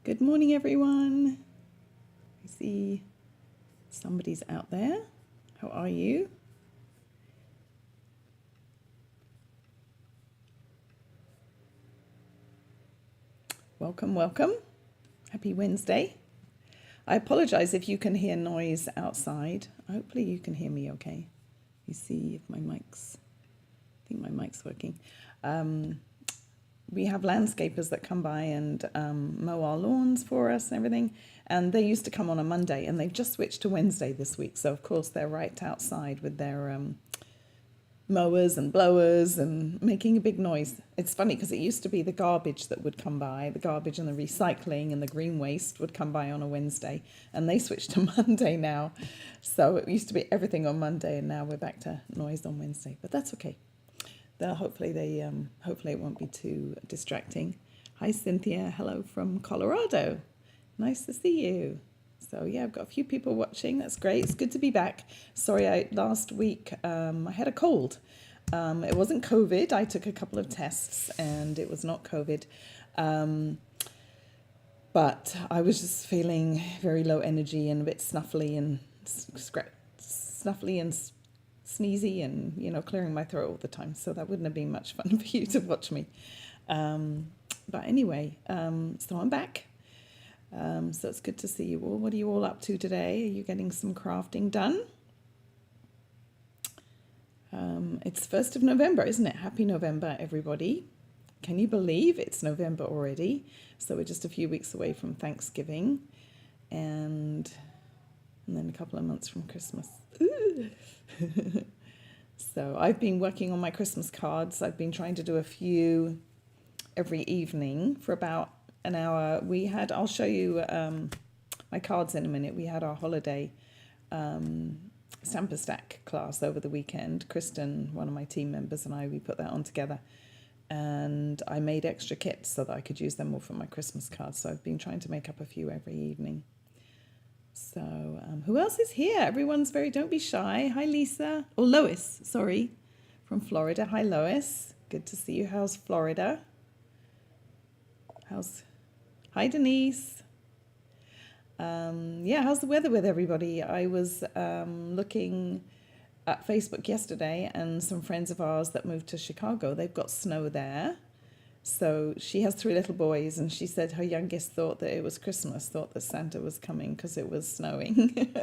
Good morning, everyone. I see somebody's out there. How are you? Welcome, welcome. Happy Wednesday. I apologize if you can hear noise outside. Hopefully you can hear me okay. You see if my mic's, I think my mic's working. We have landscapers that come by and mow our lawns for us and everything. And they used to come on a Monday and they've just switched to Wednesday this week. So, of course, they're right outside with their mowers and blowers and making a big noise. It's funny because it used to be the garbage that would come by, the garbage and the recycling and the green waste would come by on a Wednesday. And they switched to Monday now. So it used to be everything on Monday and now we're back to noise on Wednesday. But that's okay. Hopefully it won't be too distracting. Hi Cynthia, hello from Colorado. Nice to see you. So yeah, I've got a few people watching. That's great. It's good to be back. Sorry, last week I had a cold. It wasn't COVID. I took a couple of tests and it was not COVID. But I was just feeling very low energy and a bit snuffly and sneezy and, clearing my throat all the time. So that wouldn't have been much fun for you to watch me. But anyway, so I'm back. So it's good to see you all. What are you all up to today? Are you getting some crafting done? It's 1st of November, isn't it? Happy November, everybody. Can you believe it's November already? So we're just a few weeks away from Thanksgiving and then a couple of months from Christmas. So I've been working on my Christmas cards. I've been trying to do a few every evening for about an hour. I'll show you my cards in a minute. We had our holiday Stampin' Stack class over the weekend. Kristen, one of my team members, and we put that on together. And I made extra kits so that I could use them all for my Christmas cards. So I've been trying to make up a few every evening. So who else is here? Everyone's don't be shy. Hi, Lisa. Or Lois, sorry, from Florida. Hi, Lois. Good to see you. How's Florida? Hi, Denise. How's the weather with everybody? I was looking at Facebook yesterday and some friends of ours that moved to Chicago, they've got snow there. So she has 3 little boys and she said her youngest thought that it was Christmas, thought that Santa was coming because it was snowing.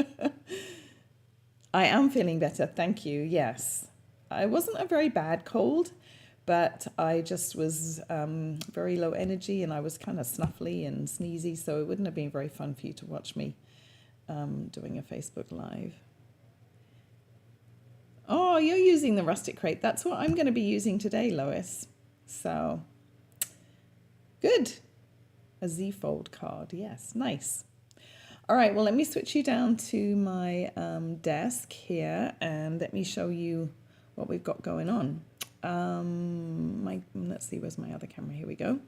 I am feeling better, thank you, yes. It wasn't a very bad cold, but I just was very low energy and I was kind of snuffly and sneezy, so it wouldn't have been very fun for you to watch me doing a Facebook Live. Oh, you're using the Rustic crate. That's what I'm going to be using today, Lois. So, good. A Z-fold card. Yes, nice. All right, well, let me switch you down to my desk here and let me show you what we've got going on. Let's see, where's my other camera? Here we go.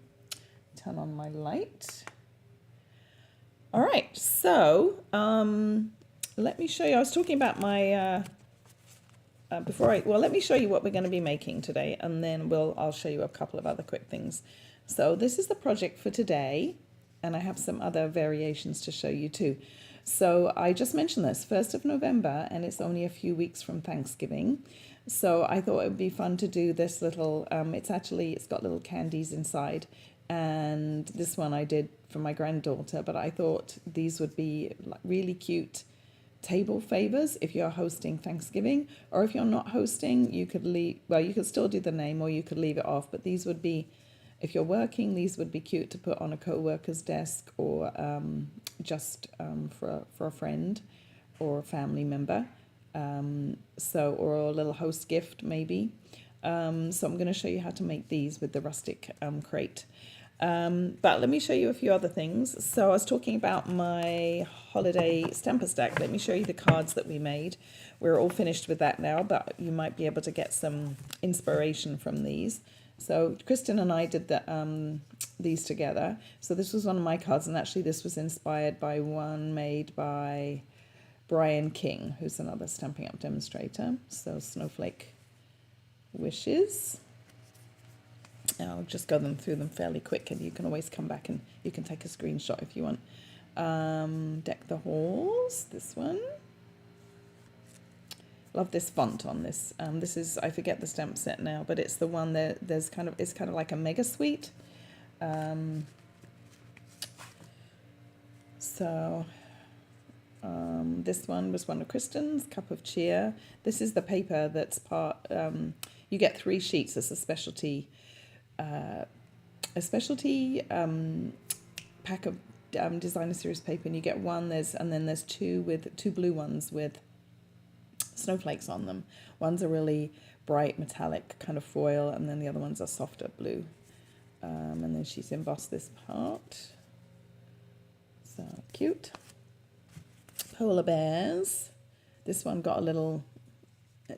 Turn on my light. All right, so let me show you. I was talking about my let me show you what we're going to be making today, and then I'll show you a couple of other quick things. So this is the project for today, and I have some other variations to show you too. So I just mentioned this, 1st of November, and it's only a few weeks from Thanksgiving. So I thought it would be fun to do this little, it's got little candies inside, and this one I did for my granddaughter, but I thought these would be really cute table favors if you're hosting Thanksgiving, or if you're not hosting, you could still do the name or you could leave it off, but these would be, if you're working, these would be cute to put on a co-worker's desk or just for a friend or a family member, or a little host gift maybe. So I'm going to show you how to make these with the Rustic crate. But let me show you a few other things. So I was talking about my holiday Stampin' Stack. Let me show you the cards that we made. We're all finished with that now, but you might be able to get some inspiration from these. So Kristen and I did these together. So this was one of my cards, and actually this was inspired by one made by Brian King, who's another Stampin' Up! Demonstrator. So Snowflake Wishes. I'll just go through them fairly quick, and you can always come back and you can take a screenshot if you want. Deck the Halls, this one. Love this font on this. This is, I forget the stamp set now, but it's the one that it's kind of like a mega suite. This one was one of Kristen's, Cup of Cheer. This is the paper that's part, you get 3 sheets. It's a specialty pack of designer series paper, and you get one, and then there's 2 blue ones with snowflakes on them. One's a really bright metallic kind of foil, and then the other ones are softer blue. And then she's embossed this part. So cute. Polar bears. This one got a little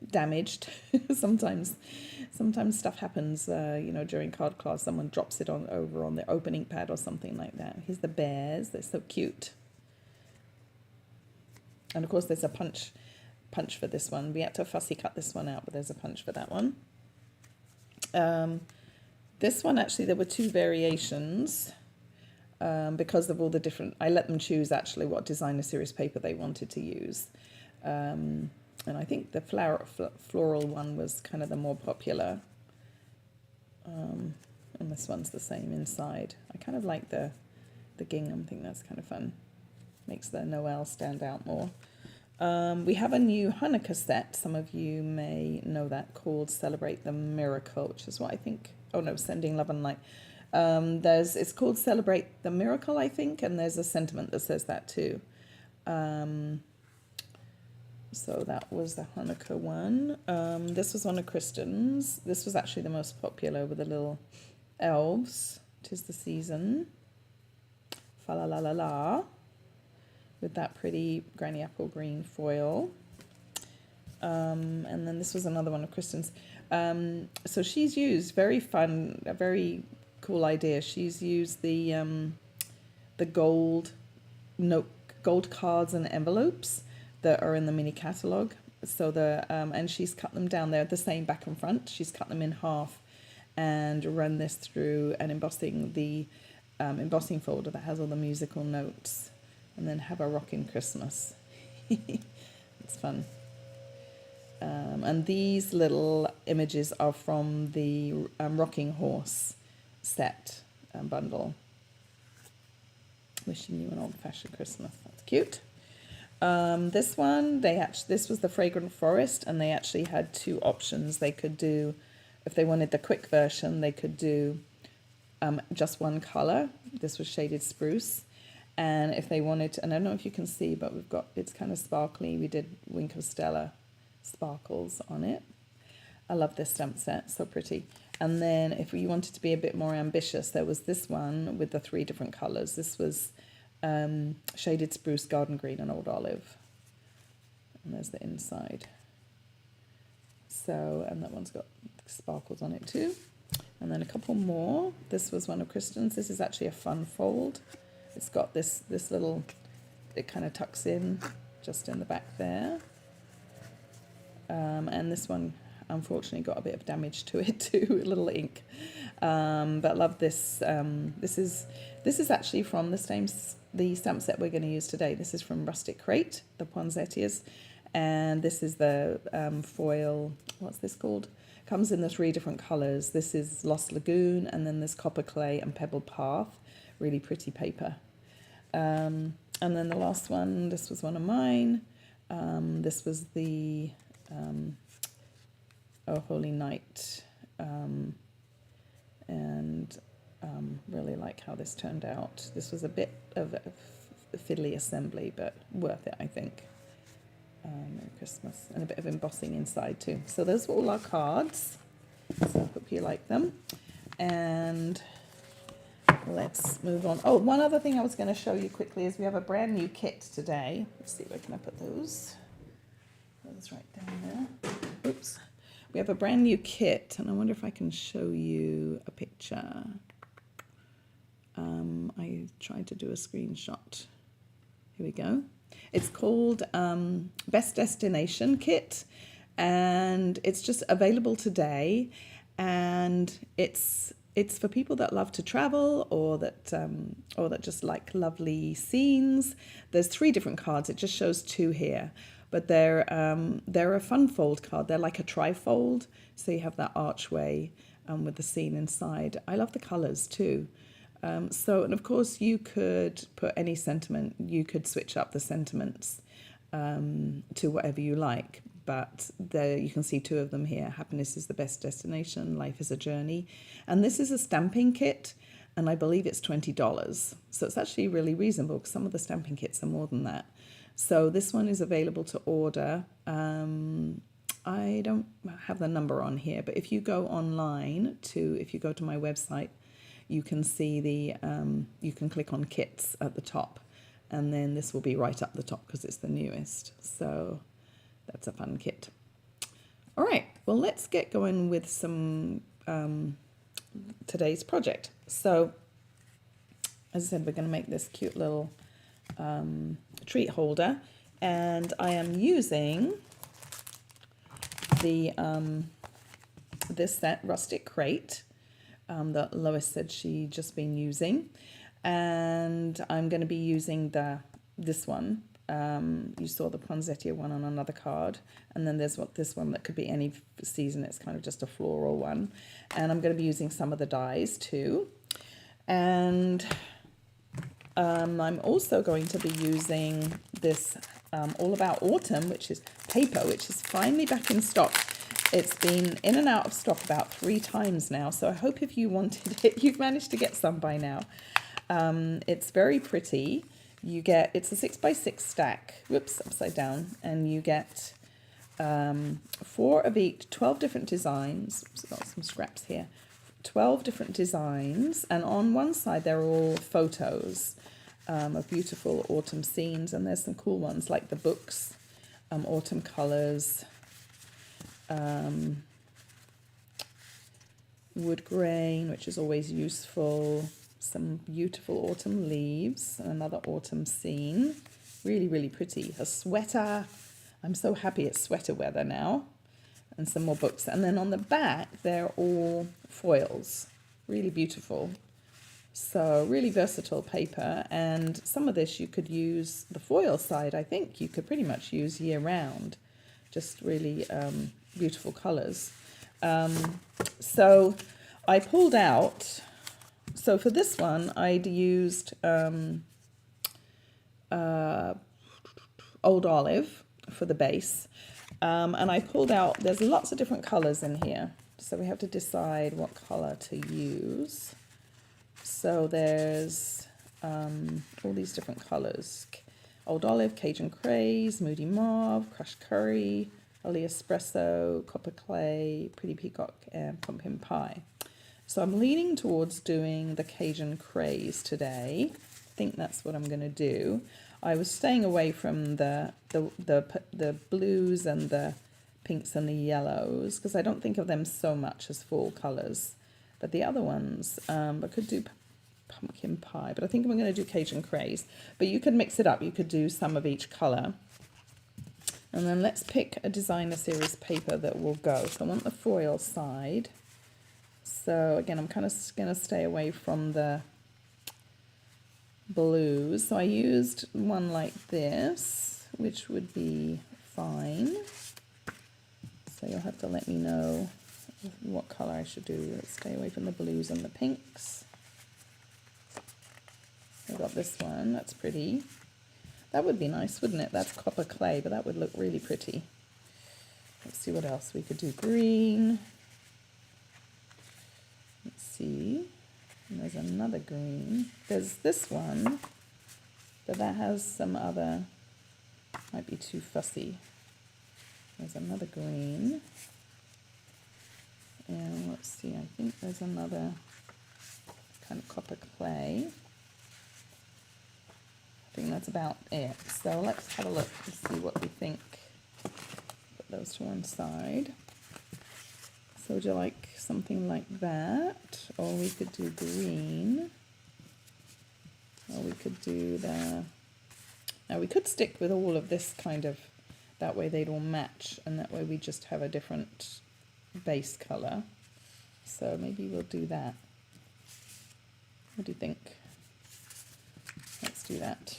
damaged. sometimes stuff happens, during card class. Someone drops it over on the opening pad or something like that. Here's the bears. They're so cute. And of course there's a punch for this one. We had to fussy cut this one out, but there's a punch for that one. This one, actually, there were 2 variations because of all the different... I let them choose, actually, what designer series paper they wanted to use. And I think the floral one was kind of the more popular. And this one's the same inside. I kind of like the gingham. I think that's kind of fun. Makes the Noel stand out more. We have a new Hanukkah set. Some of you may know that, called Celebrate the Miracle, which is what I think... Oh no, Sending Love and Light. It's called Celebrate the Miracle, I think, and there's a sentiment that says that too. So that was the Hanukkah one. This was one of Kristen's. This was actually the most popular, with the little elves. 'Tis the season. Fa la la la la. With that pretty granny apple green foil. And then this was another one of Kristen's. So she's used, very fun, a very cool idea. She's used the gold cards and envelopes that are in the mini catalogue. So and she's cut them down. They're the same back and front. She's cut them in half and run this through an embossing folder that has all the musical notes. And then have a rockin' Christmas. It's fun. And these little images are from the Rocking Horse set bundle. Wishing you an old-fashioned Christmas. That's cute. This one, this was the Fragrant Forest, and they actually had 2 options. They could do, if they wanted the quick version, they could do just one color. This was Shaded Spruce. And if they wanted to, and I don't know if you can see, but it's kind of sparkly. We did Wink of Stella sparkles on it. I love this stamp set, so pretty. And then if you wanted to be a bit more ambitious, there was this one with the 3 different colors. This was Shaded Spruce, Garden Green, and Old Olive. And there's the inside. So, and that one's got sparkles on it too. And then a couple more. This was one of Kristen's. This is actually a fun fold. It's got this little, it kind of tucks in just in the back there. And this one, unfortunately, got a bit of damage to it too, a little ink. But love this. This is actually from the stamp set we're going to use today. This is from Rustic Crate, the poinsettias. And this is the foil, what's this called? Comes in the 3 different colours. This is Lost Lagoon, and then there's Copper Clay and Pebble Path. Really pretty paper. And then the last one, this was one of mine. This was the Oh Holy Night. Really like how this turned out. This was a bit of a fiddly assembly, but worth it, I think. Merry Christmas. And a bit of embossing inside too. So those were all our cards. So I hope you like them. And let's move on. Oh, one other thing I was going to show you quickly is we have a brand new kit today. Let's see, where can I put those? Those right down there. Oops. We have a brand new kit, and I wonder if I can show you a picture. I tried to do a screenshot. Here we go. It's called Best Destination Kit, and it's just available today. And it's it's for people that love to travel or that just like lovely scenes. There's 3 different cards. It just shows 2 here, but they're a fun fold card. They're like a trifold, so you have that archway with the scene inside. I love the colours too. And of course you could put any sentiment. You could switch up the sentiments to whatever you like. But there you can see 2 of them here. Happiness is the best destination. Life is a journey. And this is a stamping kit, and I believe it's $20. So it's actually really reasonable because some of the stamping kits are more than that. So this one is available to order. I don't have the number on here, but if you go online if you go to my website, you can see you can click on kits at the top, and then this will be right up the top because it's the newest. So that's a fun kit. All right, well, let's get going with some today's project. So as I said, we're going to make this cute little treat holder, and I am using the this set Rustic crate that Lois said she just been using, and I'm going to be using this one. You saw the poinsettia one on another card, and then there's this one that could be any season. It's kind of just a floral one, and I'm going to be using some of the dies too. And I'm also going to be using this All About Autumn, which is paper, which is finally back in stock. It's been in and out of stock about 3 times now, so I hope if you wanted it, you've managed to get some by now. It's very pretty. It's a 6x6 stack, whoops, upside down, and you get 4 of each, 12 different designs. Oops, got some scraps here. 12 different designs, and on one side they're all photos of beautiful autumn scenes, and there's some cool ones like the books, autumn colors, wood grain, which is always useful, some beautiful autumn leaves, another autumn scene, really, really pretty. A sweater, I'm so happy it's sweater weather now, and some more books. And then on the back, they're all foils, really beautiful. So really versatile paper, and some of this you could use, the foil side, I think you could pretty much use year round, just really beautiful colors. So I pulled out, so for this one I'd used Old Olive for the base, and I pulled out, there's lots of different colors in here, so we have to decide what color to use. So there's all these different colors: Old Olive, Cajun Craze, Moody Mauve, Crushed Curry, Early Espresso, Copper Clay, Pretty Peacock, and Pumpkin Pie. So I'm leaning towards doing the Cajun Craze today. I think that's what I'm going to do. I was staying away from the blues and the pinks and the yellows because I don't think of them so much as fall colors. But the other ones, I could do Pumpkin Pie, but I think I'm going to do Cajun Craze. But you could mix it up. You could do some of each color. And then let's pick a designer series paper that will go. So I want the foil side. So again, I'm kind of going to stay away from the blues. So I used one like this, which would be fine. So you'll have to let me know what color I should do. Let's stay away from the blues and the pinks. I got this one, that's pretty. That would be nice, wouldn't it? That's copper clay, but that would look really pretty. Let's see what else we could do. Green. Let's see. And there's another green. There's this one, but that has some other, might be too fussy. There's another green. And let's see, I think there's another kind of copper clay. I think that's about it. So let's have a look and see what we think. Put those to one side. So would you like something like that? Or we could do green. Or we could do the... Now we could stick with all of this kind of, that way they'd all match, and that way we just have a different base color. So maybe we'll do that. What do you think? Let's do that.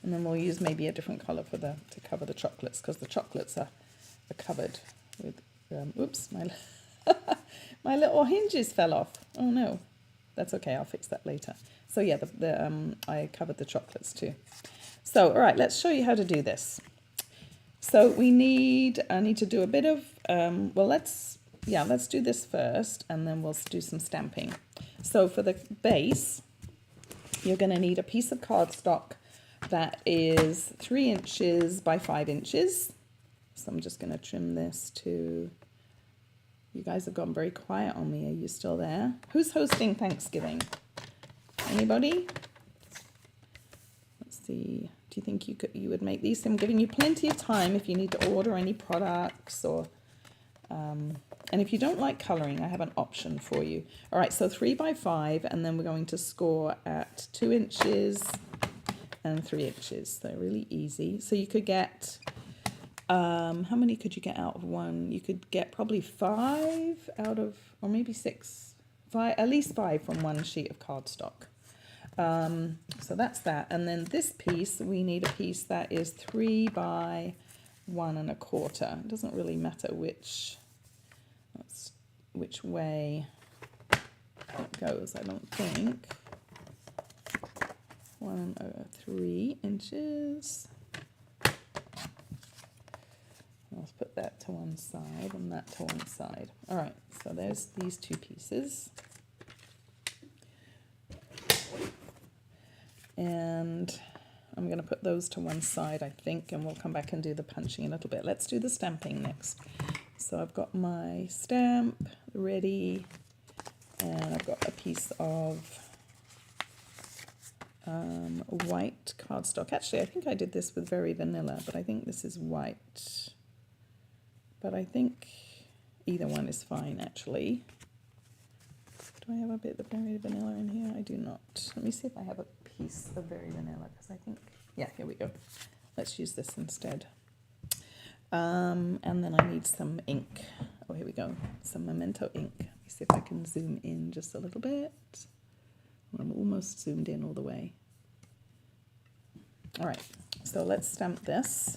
And then we'll use maybe a different colour for to cover the chocolates, because the chocolates are covered with, oops, my little hinges fell off. Oh no, that's okay, I'll fix that later. So yeah, I covered the chocolates too. So, all right, let's show you how to do this. So I need to do a bit of, well, let's do this first, and then we'll do some stamping. So for the base, you're going to need a piece of cardstock that is 3 inches by 5 inches. So I'm just going to trim this to, you guys have gone very quiet on me. Are you still there? Who's hosting Thanksgiving? Anybody? Let's see. Do you think you would make these? I'm giving you plenty of time if you need to order any products, or and if you don't like colouring, I have an option for you. All right, so 3 by 5, and then we're going to score at 2 inches and 3 inches. They're really easy. So you could get, how many could you get out of one? You could get probably 5 out of, or maybe 6, 5, at least 5 from one sheet of cardstock. So that's that. And then this piece, we need a piece that is 3 by 1 1/4. It doesn't really matter which way it goes, I don't think. 1/3 inches. Let's put that to one side and that to one side. All right, so there's these 2 pieces. And I'm going to put those to one side, I think, and we'll come back and do the punching in a little bit. Let's do the stamping next. So I've got my stamp ready, and I've got a piece of white cardstock. Actually, I think I did this with Very Vanilla, but I think this is white. But I think either one is fine, actually. Do I have a bit of Very Vanilla in here? I do not. Let me see if I have a piece of Very Vanilla, because I think, yeah, here we go. Let's use this instead. And then I need some ink. Oh, here we go. Some Memento ink. Let me see if I can zoom in just a little bit. I'm almost zoomed in all the way. All right, so let's stamp this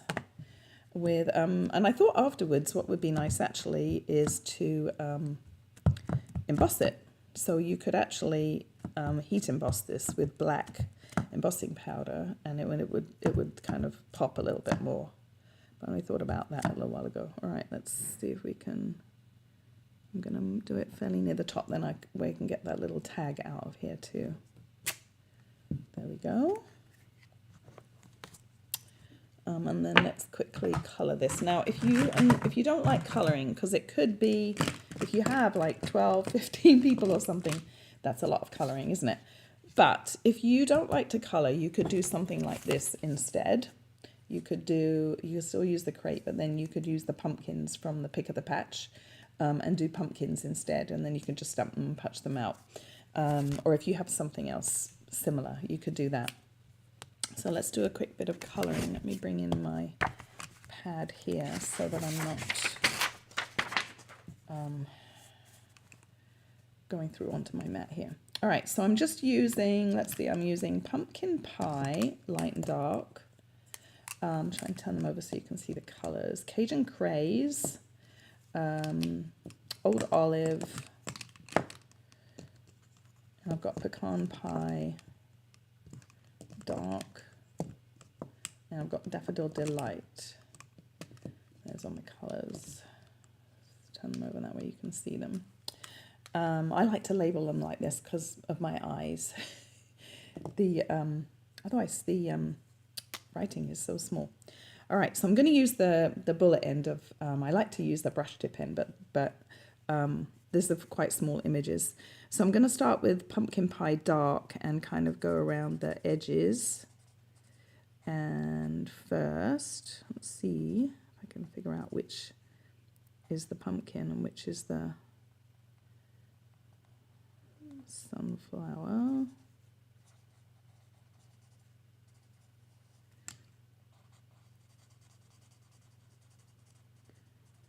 with, and I thought afterwards what would be nice actually is to emboss it. So you could actually heat emboss this with black embossing powder, and it would kind of pop a little bit more. But I thought about that a little while ago. All right, let's see if we can. I'm gonna do it fairly near the top, then we can get that little tag out of here too. There we go. And then let's quickly color this. Now, if you don't like coloring, because it could be, if you have like 12, 15 people or something, that's a lot of coloring, isn't it? But if you don't like to color, you could do something like this instead. You could still use the crate, but then you could use the pumpkins from the Pick of the Patch and do pumpkins instead, and then you can just stamp them and patch them out. Or if you have something else similar, you could do that. So let's do a quick bit of coloring. Let me bring in my pad here so that I'm not going through onto my mat here. All right, so I'm just using, let's see, I'm using Pumpkin Pie, light and dark. Try and turn them over so you can see the colors. Cajun Craze, Old Olive, and I've got Pecan Pie, dark, and I've got Daffodil Delight. There's all my colors. Turn them over, that way you can see them. I like to label them like this because of my eyes. Otherwise the writing is so small. All right, so I'm going to use the bullet end of, I like to use the brush tip end, but these are quite small images. So I'm going to start with Pumpkin Pie Dark and kind of go around the edges. And first, let's see if I can figure out which is the pumpkin and which is the sunflower.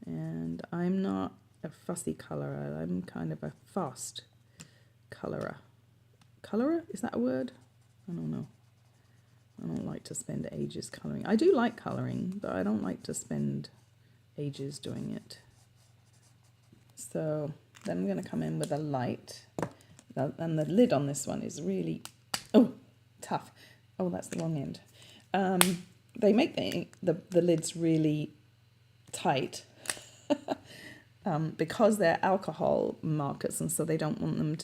And I'm not a fussy colorer, I'm kind of a fast colorer. colorer. Is that a word? I don't know. I don't like to spend ages colouring. I do like colouring, but I don't like to spend ages doing it. So then I'm going to come in with a light. And the lid on this one is really, tough. Oh, that's the wrong end. They make the lids really tight because they're alcohol markers, and so they don't want them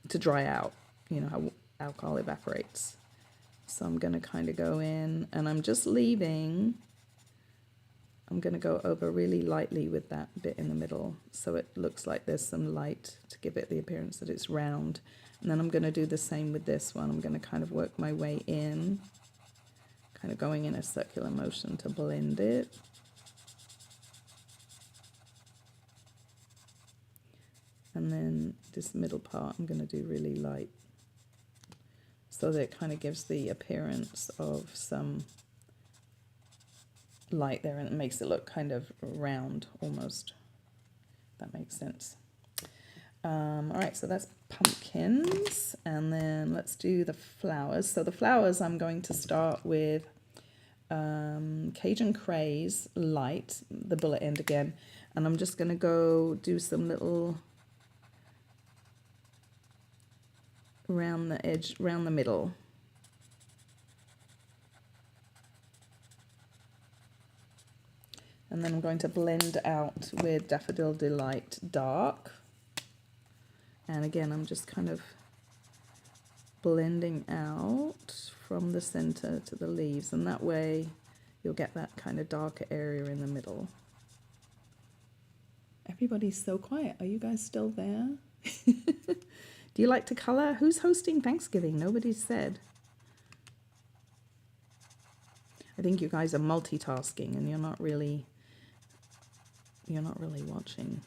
to dry out. You know how alcohol evaporates. So I'm going to kind of go in, and I'm just leaving. I'm going to go over really lightly with that bit in the middle, so it looks like there's some light to give it the appearance that it's round. And then I'm going to do the same with this one. I'm going to kind of work my way in, kind of going in a circular motion to blend it. And then this middle part I'm going to do really light, so that it kind of gives the appearance of some light there, and it makes it look kind of round almost. That makes sense. All right, so that's pumpkins, and then let's do the flowers. So the flowers, I'm going to start with Cajun Craze Light, the bullet end again, and I'm just going to go do some little around the edge, around the middle. And then I'm going to blend out with Daffodil Delight Dark. And again, I'm just kind of blending out from the center to the leaves. And that way you'll get that kind of darker area in the middle. Everybody's so quiet. Are you guys still there? Do you like to color? Who's hosting Thanksgiving? Nobody's said. I think you guys are multitasking and you're not really watching.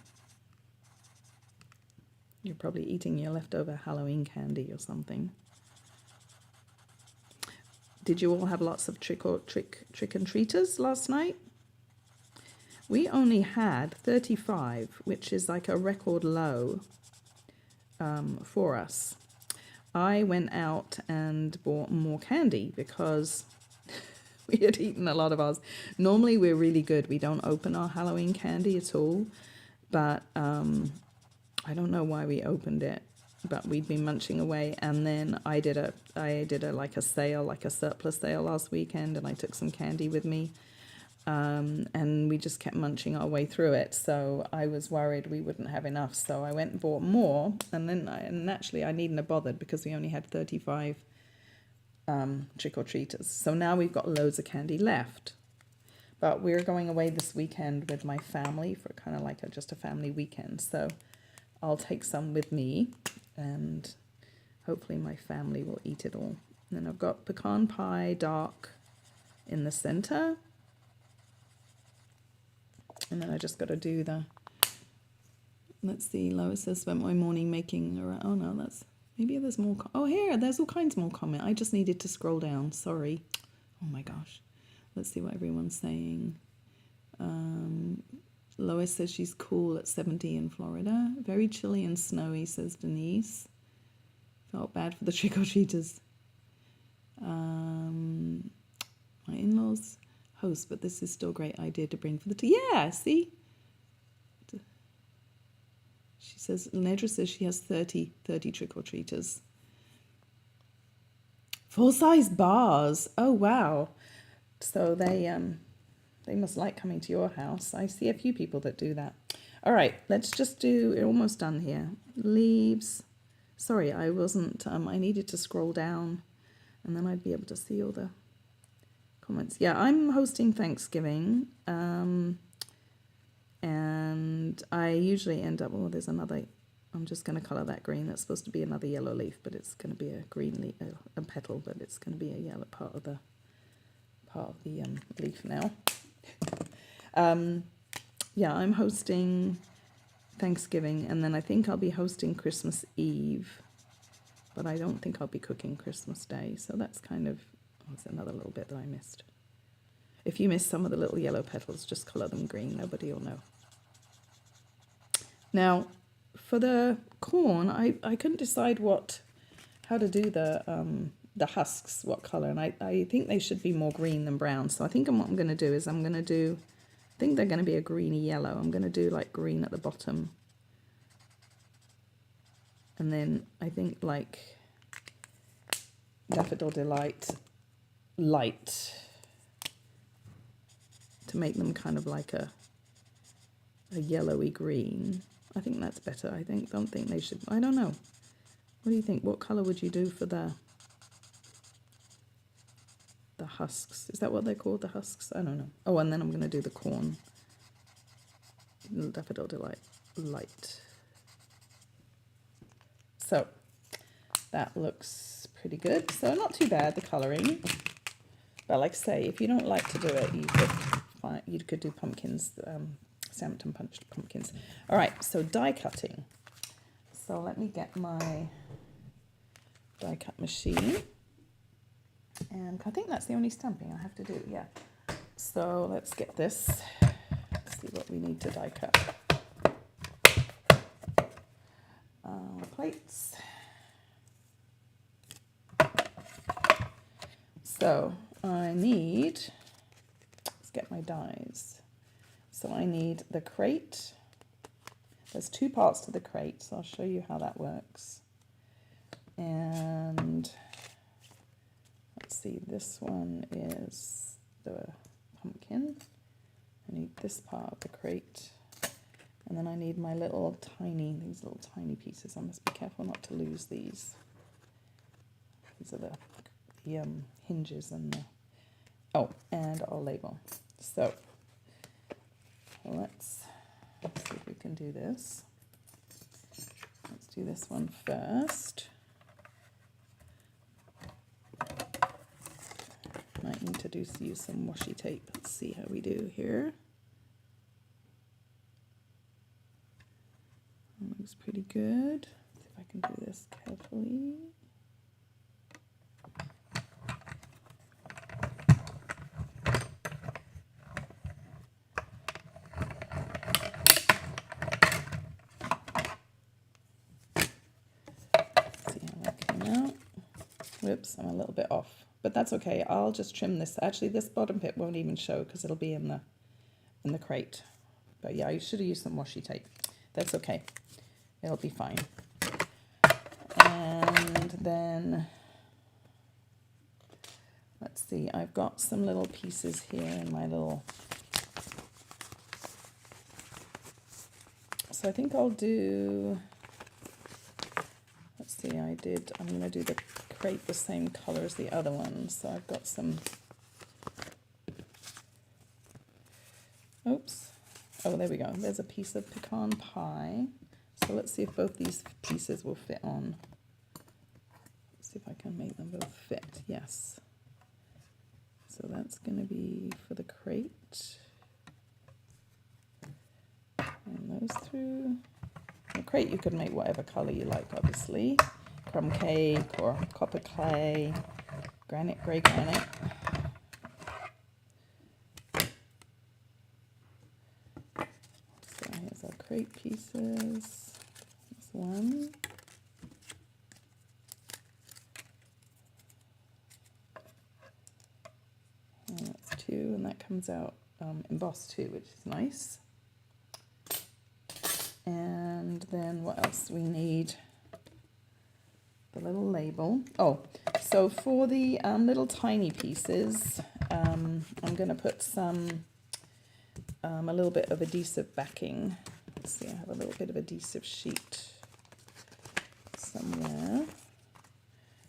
You're probably eating your leftover Halloween candy or something. Did you all have lots of trick and treaters last night? We only had 35, which is like a record low for us. I went out and bought more candy because we had eaten a lot of ours. Normally we're really good. We don't open our Halloween candy at all. But I don't know why we opened it. But we'd been munching away, and then I did a like a sale, like a surplus sale last weekend, and I took some candy with me. And we just kept munching our way through it. So I was worried we wouldn't have enough. So I went and bought more, and then naturally I needn't have bothered because we only had 35 trick-or-treaters. So now we've got loads of candy left. But we're going away this weekend with my family for kind of like just a family weekend. So I'll take some with me, and hopefully my family will eat it all. And then I've got pecan pie dark in the center. And then I just got to do the, let's see, Lois says, spent my morning making, oh no, that's, maybe there's more, oh here, there's all kinds more comment. I just needed to scroll down, sorry. Oh my gosh. Let's see what everyone's saying. Lois says she's cool at 70 in Florida. Very chilly and snowy, says Denise. Felt bad for the trick-or-treaters. My in-laws host, but this is still a great idea to bring for the tea. Yeah, see? She says, Nedra says she has 30 trick-or-treaters. Full-size bars. Oh, wow. So they must like coming to your house. I see a few people that do that. All right, let's just do, we're almost done here. Leaves. Sorry, I wasn't, I needed to scroll down and then I'd be able to see all the comments. Yeah, I'm hosting Thanksgiving. And I usually end up, oh, there's another, I'm just going to color that green. That's supposed to be another yellow leaf, but it's going to be a green leaf, a petal, but it's going to be a yellow part of the leaf now. Yeah, I'm hosting Thanksgiving, and then I think I'll be hosting Christmas Eve, but I don't think I'll be cooking Christmas Day, so that's kind of, oh, it's another little bit that I missed. If you missed some of the little yellow petals, just color them green, nobody will know. Now, for the corn, I couldn't decide how to do the husks, what color, and I think they should be more green than brown. So I think what I'm going to do is I think they're going to be a greeny yellow. I'm going to do like green at the bottom. And then I think like Daffodil Delight light to make them kind of like a yellowy green. I think that's better. Don't think they should, I don't know. What do you think? What color would you do for the husks? Is that what they're called, the husks? I don't know. Oh, and then I'm going to do the corn. Daffodil Delight light. So that looks pretty good. So not too bad, the colouring. But like I say, if you don't like to do it, you could do pumpkins, Stampin' punched pumpkins. All right, so die cutting. So let me get my die cut machine. And I think that's the only stamping I have to do, yeah. So let's get this. Let's see what we need to die cut. Plates. So I need, let's get my dies. So I need the crate. There's 2 parts to the crate, so I'll show you how that works. And let's see, this one is the pumpkin. I need this part of the crate. And then I need my these little tiny pieces. I must be careful not to lose these. These are the hinges and and I'll label. So let's see if we can do this. Let's do this one first. Might need to use some washi tape. Let's see how we do here. Looks pretty good. Let's see if I can do this carefully. See how that came out. Whoops, I'm a little bit off, but that's okay. I'll just trim this. Actually, this bottom bit won't even show because it'll be in the crate. But yeah, you should have used some washi tape. That's okay. It'll be fine. And then, let's see, I've got some little pieces here in my little, so I think I'll do, let's see, I'm going to do the crate the same color as the other one. So I've got some, oops, oh, there we go. There's a piece of pecan pie. So let's see if both these pieces will fit on. Let's see if I can make them both fit. Yes. So that's going to be for the crate. And those through. The crate you could make whatever color you like, obviously. Crumb cake or copper clay, grey granite. So here's our crate pieces. That's one. And that's 2, and that comes out embossed too, which is nice. And then what else we need? The little label. Oh, so for the little tiny pieces, I'm going to put some, a little bit of adhesive backing. Let's see, I have a little bit of adhesive sheet somewhere.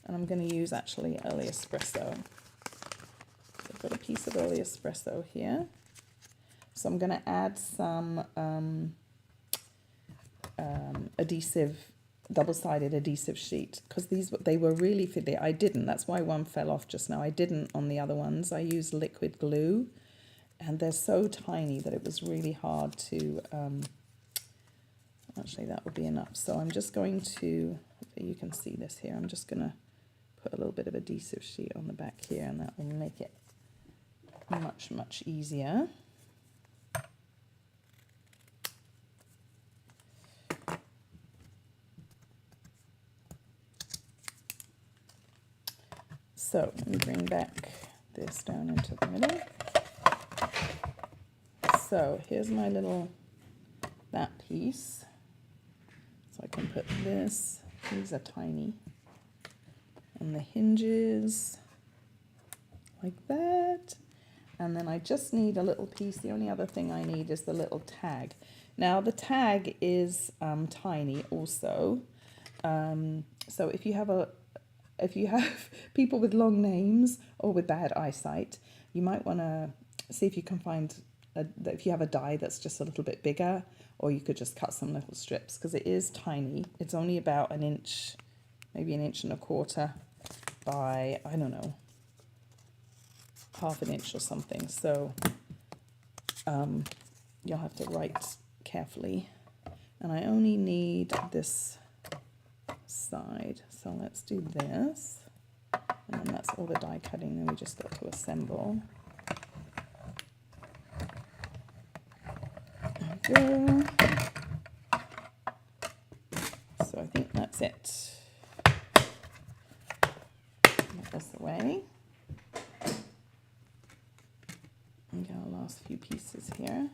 And I'm going to use actually early espresso. So I've got a piece of early espresso here. So I'm going to add some adhesive, double-sided adhesive sheet, because they were really fiddly. I didn't, that's why one fell off just now. I didn't on the other ones. I used liquid glue, and they're so tiny that it was really hard to, actually that would be enough. So I'm just going to, you can see this here, I'm just going to put a little bit of adhesive sheet on the back here, and that will make it much, much easier. So let me bring back this down into the middle. So here's my little, that piece. So I can put this, these are tiny, and the hinges like that. And then I just need a little piece. The only other thing I need is the little tag. Now the tag is tiny also. So if you have people with long names or with bad eyesight, you might want to see if you can find if you have a die that's just a little bit bigger, or you could just cut some little strips, because it is tiny. It's only about an inch, maybe an inch and a quarter by, I don't know, half an inch or something. So you'll have to write carefully. And I only need this side. So let's do this. And then that's all the die cutting. Then we just go to assemble. There we go. So I think that's it. Put this away. And get our last few pieces here.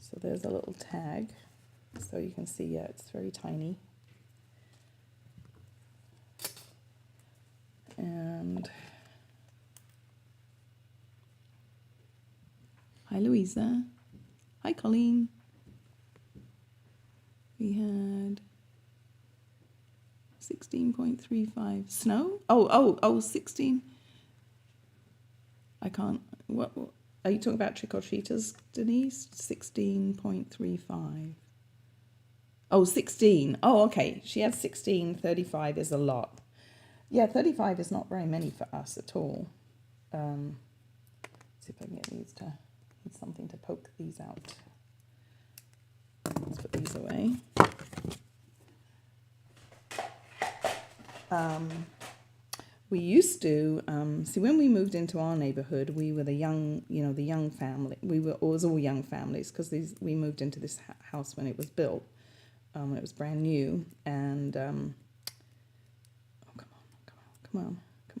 So there's a little tag. So you can see, yeah, it's very tiny. And hi, Louisa. Hi, Colleen. We had 16.35. Snow? Oh, 16. I can't. What are you talking about? Trick or treaters, Denise? 16.35. Oh, 16. Oh, okay. She had 16. 35 is a lot. Yeah, 35 is not very many for us at all. See if I can get these to, need something to poke these out. Let's put these away. We used to, see, when we moved into our neighborhood, we were the young, the young family. It was all young families, because we moved into this house when it was built. It was brand new, and come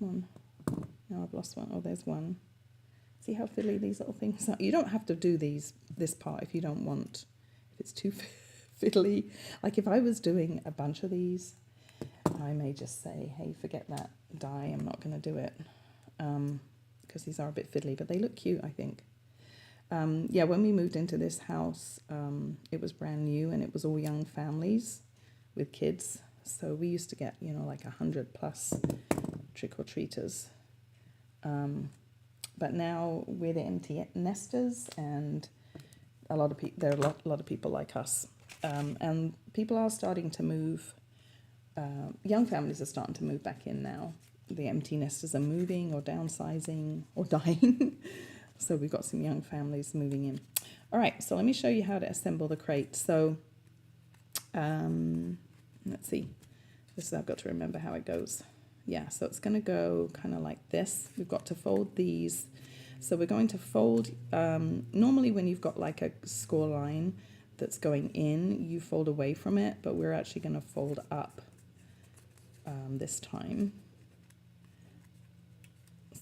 on. Now I've lost one. Oh, there's one. See how fiddly these little things are? You don't have to do this part if you don't want, if it's too fiddly. Like if I was doing a bunch of these, I may just say, hey, forget that die, I'm not going to do it, because these are a bit fiddly, but they look cute, I think. Yeah, when we moved into this house, it was brand new, and it was all young families with kids. So we used to get, like 100+ trick-or-treaters. But now we're the empty nesters, and there are a lot of people like us. And people are starting to move. Young families are starting to move back in now. The empty nesters are moving or downsizing or dying. So we've got some young families moving in. All right, so let me show you how to assemble the crate. So let's see. I've got to remember how it goes. Yeah, so it's going to go kind of like this. We've got to fold these. So we're going to fold, normally when you've got like a score line that's going in, you fold away from it, but we're actually going to fold up this time.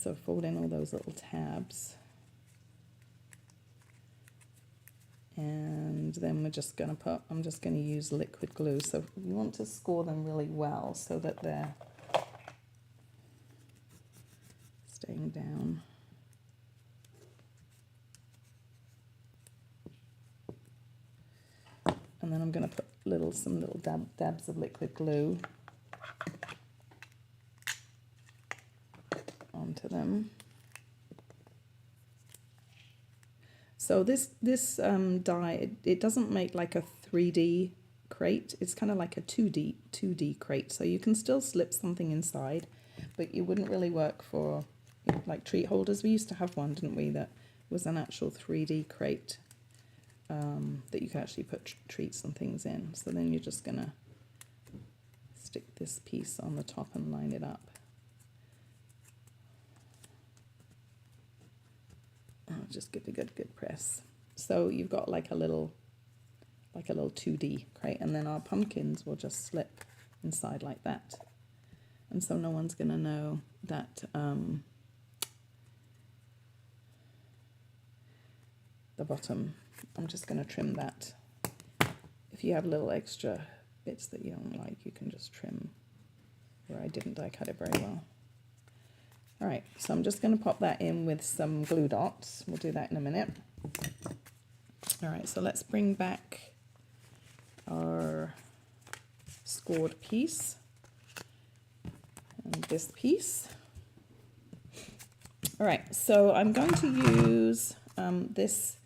So fold in all those little tabs. And then we're just going to I'm just going to use liquid glue. So you want to score them really well so that they're staying down. And then I'm going to put some little dabs of liquid glue onto them. So this die, it doesn't make like a 3D crate. It's kind of like a 2D crate. So you can still slip something inside, but it wouldn't really work for like treat holders. We used to have one, didn't we, that was an actual 3D crate that you could actually put treats and things in. So then you're just going to stick this piece on the top and line it up. Just give it a good press. So you've got like a little 2D crate, and then our pumpkins will just slip inside like that. And so no one's going to know that the bottom, I'm just going to trim that. If you have little extra bits that you don't like, you can just trim. Where I didn't die cut it very well. All right, so I'm just going to pop that in with some glue dots. We'll do that in a minute. All right, so let's bring back our scored piece and this piece. All right, so I'm going to use this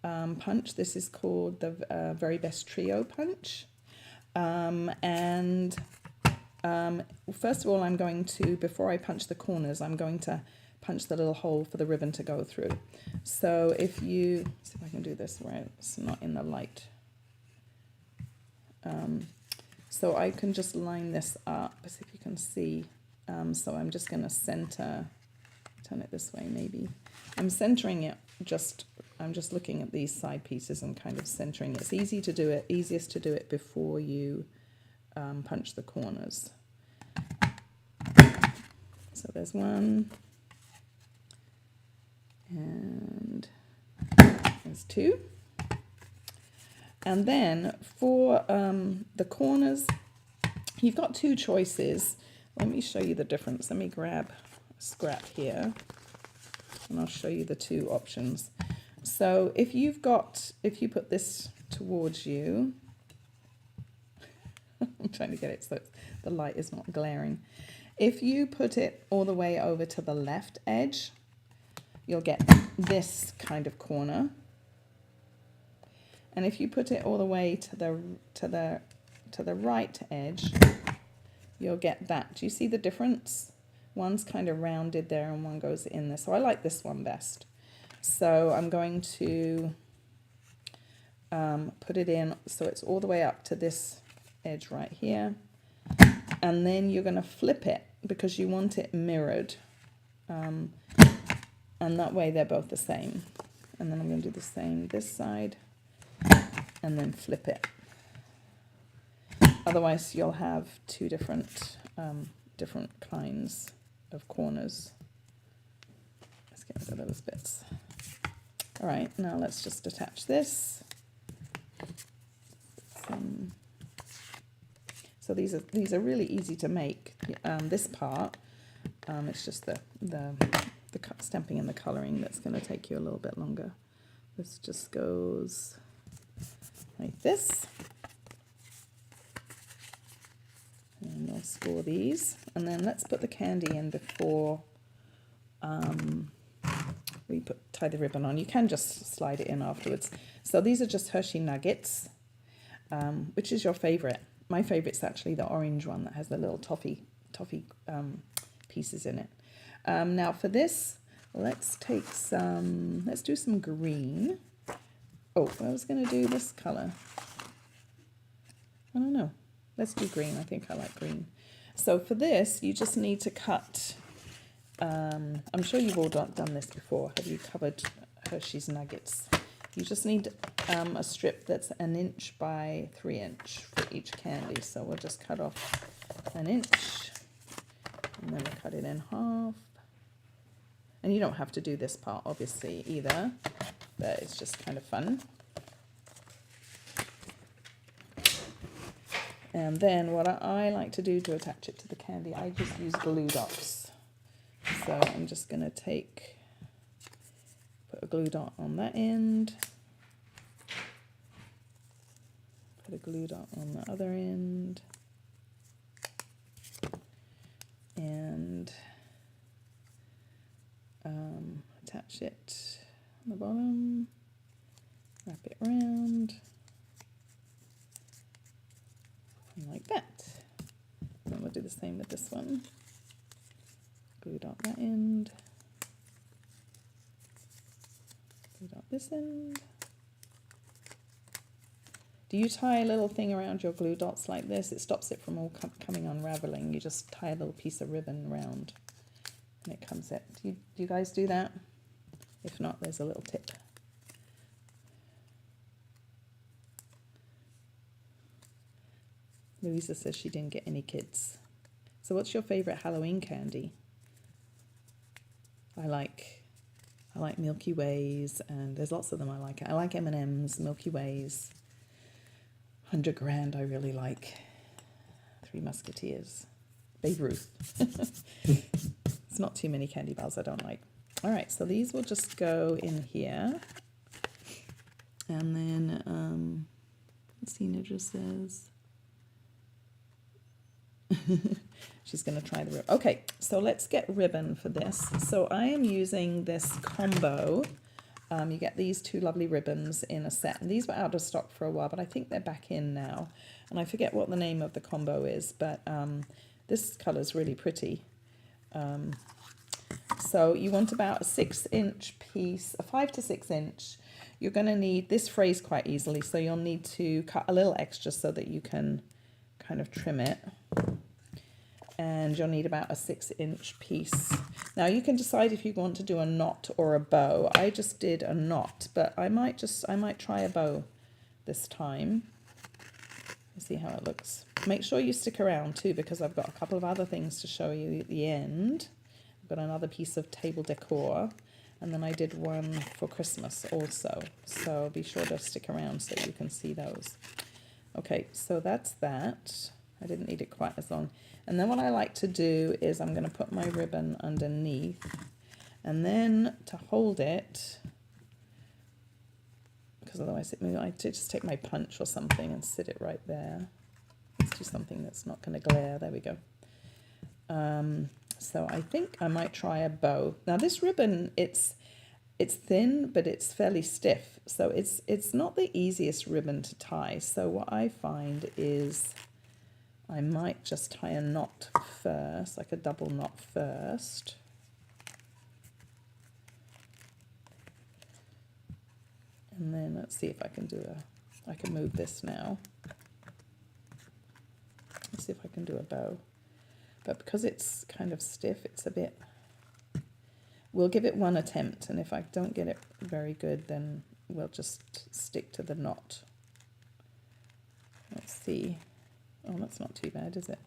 punch. This is called the Very Best Trio punch. First of all, I'm going to, before I punch the corners, I'm going to punch the little hole for the ribbon to go through. So if you, see if I can do this where it's not in the light. So I can just line this up, see if you can see. So I'm just going to center, turn it this way maybe. I'm centering it, I'm just looking at these side pieces and kind of centering. It's easy to do it, easiest to do it before you punch the corners. So there's one, and there's two. And then for the corners, you've got two choices. Let me show you the difference. Let me grab a scrap here, and I'll show you the two options. So if you put this towards you, I'm trying to get it so the light is not glaring. If you put it all the way over to the left edge, you'll get this kind of corner. And if you put it all the way to the right edge, you'll get that. Do you see the difference? One's kind of rounded there and one goes in there. So I like this one best. So I'm going to put it in so it's all the way up to this edge right here. And then you're going to flip it because you want it mirrored. And that way they're both the same. And then I'm going to do the same this side and then flip it. Otherwise you'll have two different kinds of corners. Let's get rid of those bits. All right, now let's just attach this. So these are really easy to make. This part, it's just the stamping and the coloring that's going to take you a little bit longer. This just goes like this. And we'll score these. And then let's put the candy in before we tie the ribbon on. You can just slide it in afterwards. So these are just Hershey nuggets. Which is your favorite? My favorite's actually the orange one that has the little toffee pieces in it. Now for this, let's do some green. Oh, I was going to do this color. I don't know. Let's do green. I think I like green. So for this, you just need to cut. I'm sure you've all done this before. Have you covered Hershey's nuggets? You just need a strip that's 1 inch by 3 inch for each candy. So we'll just cut off 1 inch and then we'll cut it in half. And you don't have to do this part obviously either, but it's just kind of fun. And then what I like to do to attach it to the candy, I just use glue dots. So I'm just going to put a glue dot on that end, put a glue dot on the other end, and attach it on the bottom, wrap it around, like that. And then we'll do the same with this one. Glue dot that end, glue dot this end. Do you tie a little thing around your glue dots like this? It stops it from all coming unraveling. You just tie a little piece of ribbon around and it comes out. Do you guys do that? If not, there's a little tip. Louisa says she didn't get any kids. So what's your favorite Halloween candy? I like Milky Ways, and there's lots of them I like. I like M&M's, Milky Ways. 100 Grand I really like. Three Musketeers. Babe Ruth. It's not too many candy bars I don't like. All right, so these will just go in here. And then, Christina just says, she's going to try the ribbon. Okay, so let's get ribbon for this. So I am using this combo. You get these two lovely ribbons in a set. And these were out of stock for a while, but I think they're back in now. And I forget what the name of the combo is, but this color is really pretty. So you want about a 6-inch piece, a 5 to 6 inch. You're going to need, this frays quite easily, so you'll need to cut a little extra so that you can kind of trim it. And you'll need about a 6-inch piece. Now you can decide if you want to do a knot or a bow. I just did a knot, but I might try a bow this time. Let's see how it looks. Make sure you stick around too, because I've got a couple of other things to show you at the end. I've got another piece of table decor, and then I did one for Christmas also. So be sure to stick around so you can see those. Okay, so that's that. I didn't need it quite as long. And then what I like to do is I'm going to put my ribbon underneath, and then to hold it, because otherwise I just take my punch or something and sit it right there. Let's do something that's not going to glare. There we go. So I think I might try a bow. Now this ribbon, it's thin, but it's fairly stiff. So it's not the easiest ribbon to tie. So what I find is I might just tie a knot first, like a double knot first. And then let's see if I can I can move this now. Let's see if I can do a bow. But because it's kind of stiff, it's a bit, we'll give it one attempt. And if I don't get it very good, then we'll just stick to the knot. Let's see. Oh, that's not too bad, is it?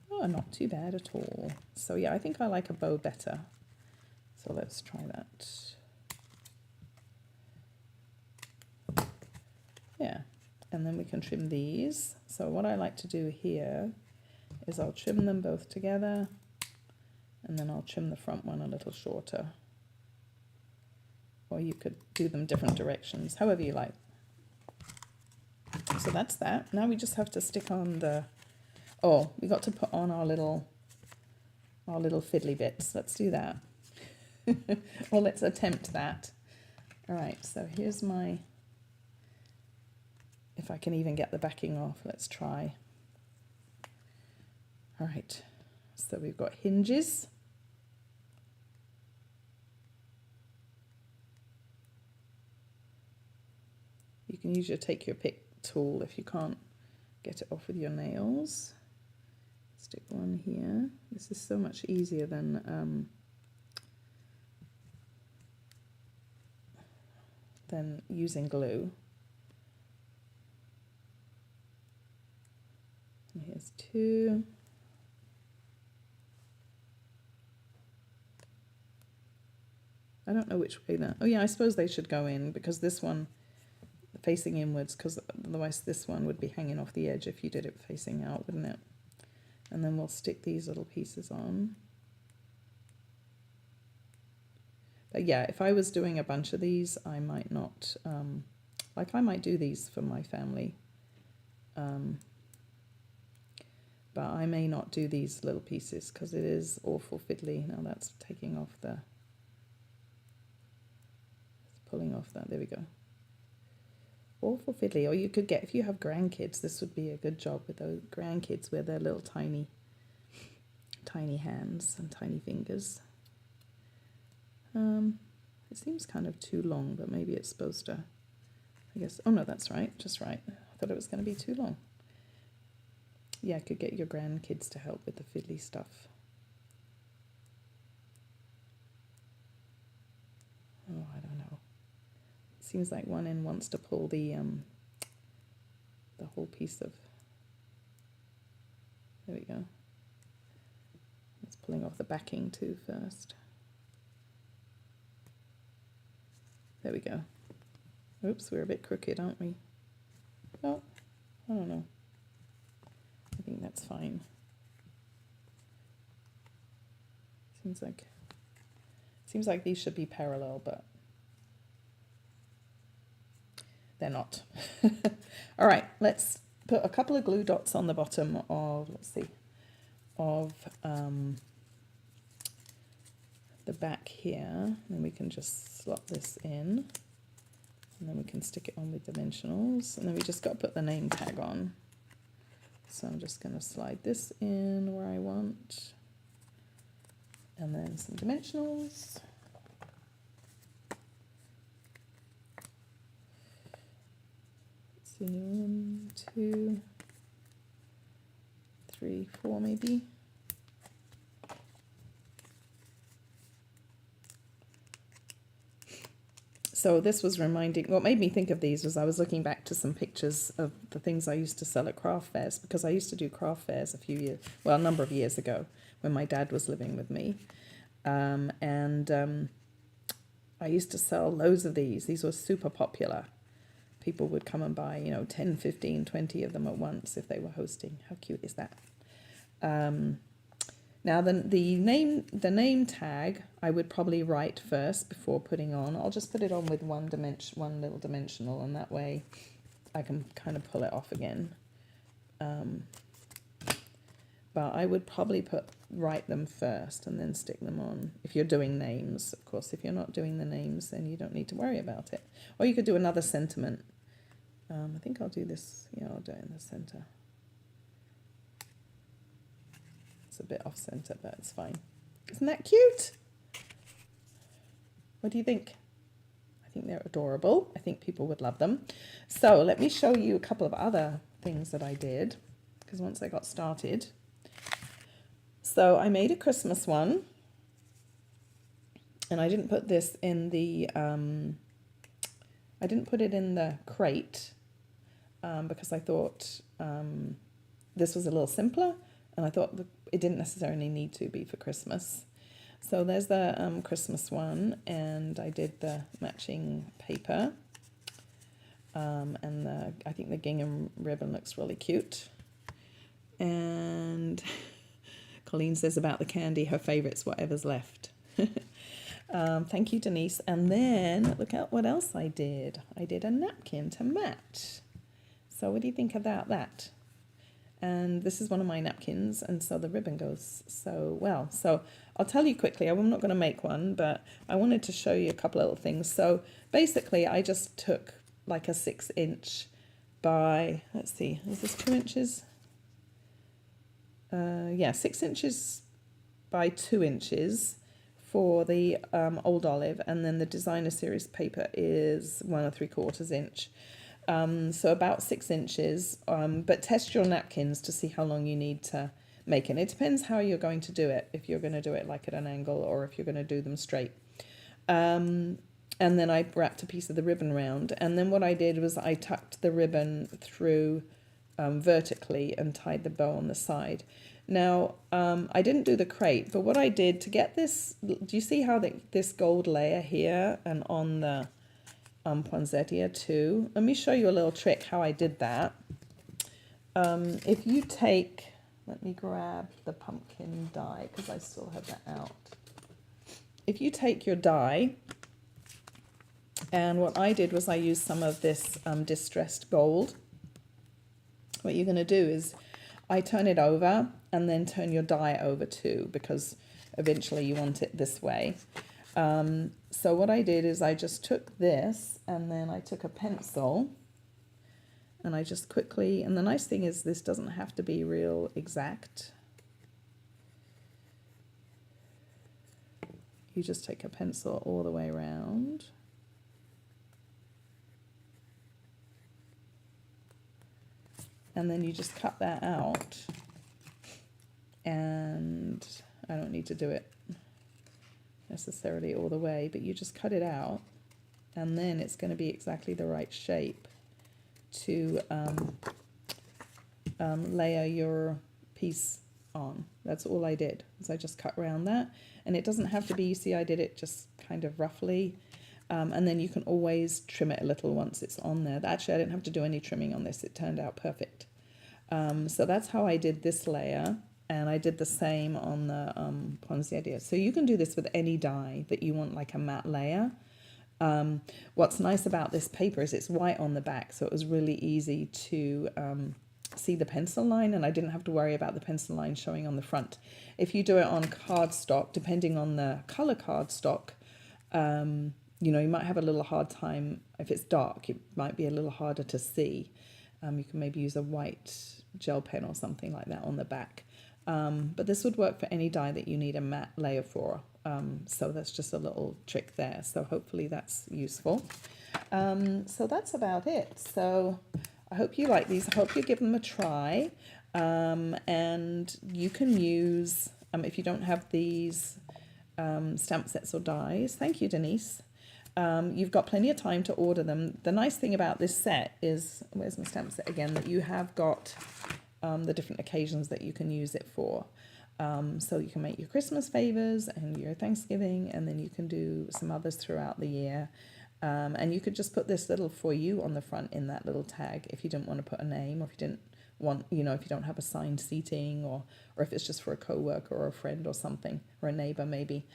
Oh, not too bad at all. So yeah, I think I like a bow better. So let's try that. Yeah, and then we can trim these. So what I like to do here is I'll trim them both together, and then I'll trim the front one a little shorter. Or you could do them different directions, however you like. So that's that. Now we just have to stick on the, oh, we got to put on our little fiddly bits. Let's do that. Or let's attempt that. All right, so here's my, if I can even get the backing off, let's try. All right, so we've got hinges. You can use your take your pick tool if you can't get it off with your nails. Stick one here. This is so much easier than using glue. And here's two. I don't know which way that, oh yeah, I suppose they should go in, because this one facing inwards, because otherwise this one would be hanging off the edge if you did it facing out, wouldn't it? And then we'll stick these little pieces on. But yeah, if I was doing a bunch of these, I might not, like I might do these for my family. But I may not do these little pieces because it is awful fiddly. Now that's taking off the, pulling off that, there we go. Awful fiddly. Or you could get, if you have grandkids, this would be a good job with those grandkids with their little tiny hands and tiny fingers. It seems kind of too long, but maybe it's supposed to, I guess, oh no, that's right, just right. I thought it was going to be too long. Yeah, I could get your grandkids to help with the fiddly stuff. Oh, I don't know. It seems like one end wants to pull the whole piece of, there we go. It's pulling off the backing too first. There we go. Oops, we're a bit crooked, aren't we? Oh, I don't know. I think that's fine. Seems like these should be parallel, but they're not. All right, let's put a couple of glue dots on the bottom of, let's see, of the back here. And then we can just slot this in. And then we can stick it on with dimensionals. And then we just got to put the name tag on. So I'm just going to slide this in where I want. And then some dimensionals. Let's see, 1, 2, 3, 4 maybe. So this was reminding, what made me think of these was I was looking back to some pictures of the things I used to sell at craft fairs, because I used to do craft fairs a number of years ago when my dad was living with me. I used to sell loads of these. These were super popular. People would come and buy, 10, 15, 20 of them at once if they were hosting. How cute is that? Now the name tag I would probably write first before putting on. I'll just put it on with one little dimensional, and that way I can kind of pull it off again. But I would probably write them first and then stick them on. If you're doing names, of course. If you're not doing the names, then you don't need to worry about it. Or you could do another sentiment. I think I'll do this. Yeah, I'll do it in the center. It's a bit off center, but it's fine. Isn't that cute? What do you think? I think they're adorable. I think people would love them. So let me show you a couple of other things that I did, because once I got started. So I made a Christmas one, and I didn't put this in the, I didn't put it in the crate because I thought this was a little simpler, and I thought it didn't necessarily need to be for Christmas. So there's the Christmas one, and I did the matching paper, and I think the gingham ribbon looks really cute. And Colleen says about the candy, her favourite's whatever's left. Thank you, Denise. And then look at what else I did. I did a napkin to match. So what do you think about that? And this is one of my napkins, and so the ribbon goes so well. So I'll tell you quickly, I'm not going to make one, but I wanted to show you a couple of little things. So basically I just took like a 6-inch by, let's see, is this 2 inches? Yeah, 6 inches by 2 inches for the Old Olive, and then the Designer Series paper is 1 3/4 inch. So about 6 inches, but test your napkins to see how long you need to make it. It depends how you're going to do it, if you're going to do it like at an angle or if you're going to do them straight. And then I wrapped a piece of the ribbon round, and then what I did was I tucked the ribbon through vertically and tied the bow on the side. Now, I didn't do the crate, but what I did to get this, do you see how this gold layer here and on the poinsettia too? Let me show you a little trick how I did that. If you take, let me grab the pumpkin die because I still have that out. If you take your die, and what I did was I used some of this distressed gold. What you're going to do is I turn it over and then turn your die over too, because eventually you want it this way. So what I did is I just took this, and then I took a pencil, and I just quickly, and the nice thing is this doesn't have to be real exact. You just take a pencil all the way around. And then you just cut that out, and I don't need to do it necessarily all the way, but you just cut it out, and then it's going to be exactly the right shape to layer your piece on. That's all I did. So I just cut around that, and it doesn't have to be, you see I did it just kind of roughly, and then you can always trim it a little once it's on there. Actually, I didn't have to do any trimming on this. It turned out perfect. So that's how I did this layer, and I did the same on the poinsettia. So you can do this with any die that you want, like a matte layer. What's nice about this paper is it's white on the back, so it was really easy to see the pencil line, and I didn't have to worry about the pencil line showing on the front. If you do it on cardstock, depending on the color cardstock, you know, you might have a little hard time. If it's dark, it might be a little harder to see. You can maybe use a white gel pen or something like that on the back. But this would work for any die that you need a matte layer for. So that's just a little trick there. So hopefully that's useful. So that's about it. So I hope you like these. I hope you give them a try. And you can use, if you don't have these stamp sets or dies, thank you, Denise. You've got plenty of time to order them. The nice thing about this set is, where's my stamp set again, that you have got the different occasions that you can use it for. So you can make your Christmas favors and your Thanksgiving, and then you can do some others throughout the year. And you could just put this little "for you" on the front in that little tag if you didn't want to put a name, or if you didn't want, you know, if you don't have assigned seating, or if it's just for a coworker or a friend or something, or a neighbor maybe.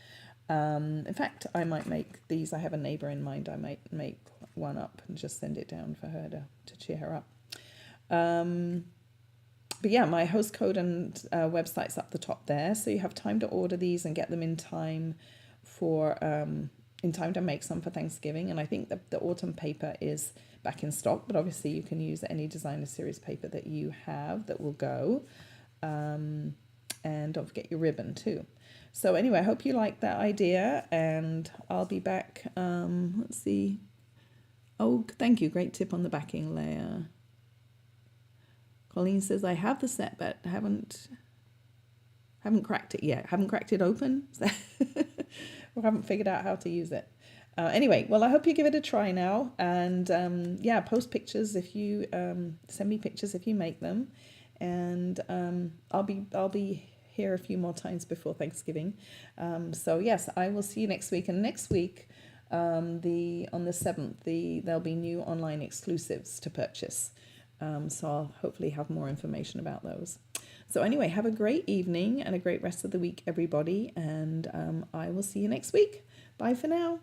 In fact, I might make these. I have a neighbor in mind. I might make one up and just send it down for her to cheer her up. But yeah, my host code and website's up the top there, so you have time to order these and get them in time for in time to make some for Thanksgiving. And I think the autumn paper is back in stock, but obviously you can use any designer series paper that you have that will go. And don't forget your ribbon too. So anyway, I hope you like that idea, and I'll be back. Let's see. Oh, thank you. Great tip on the backing layer. Colleen says, I have the set, but haven't cracked it yet. Haven't cracked it open. Or haven't figured out how to use it. Anyway, well, I hope you give it a try now. And yeah, post pictures if you send me pictures if you make them. And I'll be here a few more times before Thanksgiving. So yes, I will see you next week. And next week, on the 7th, there'll be new online exclusives to purchase. So I'll hopefully have more information about those. So anyway, have a great evening and a great rest of the week, everybody. And I will see you next week. Bye for now.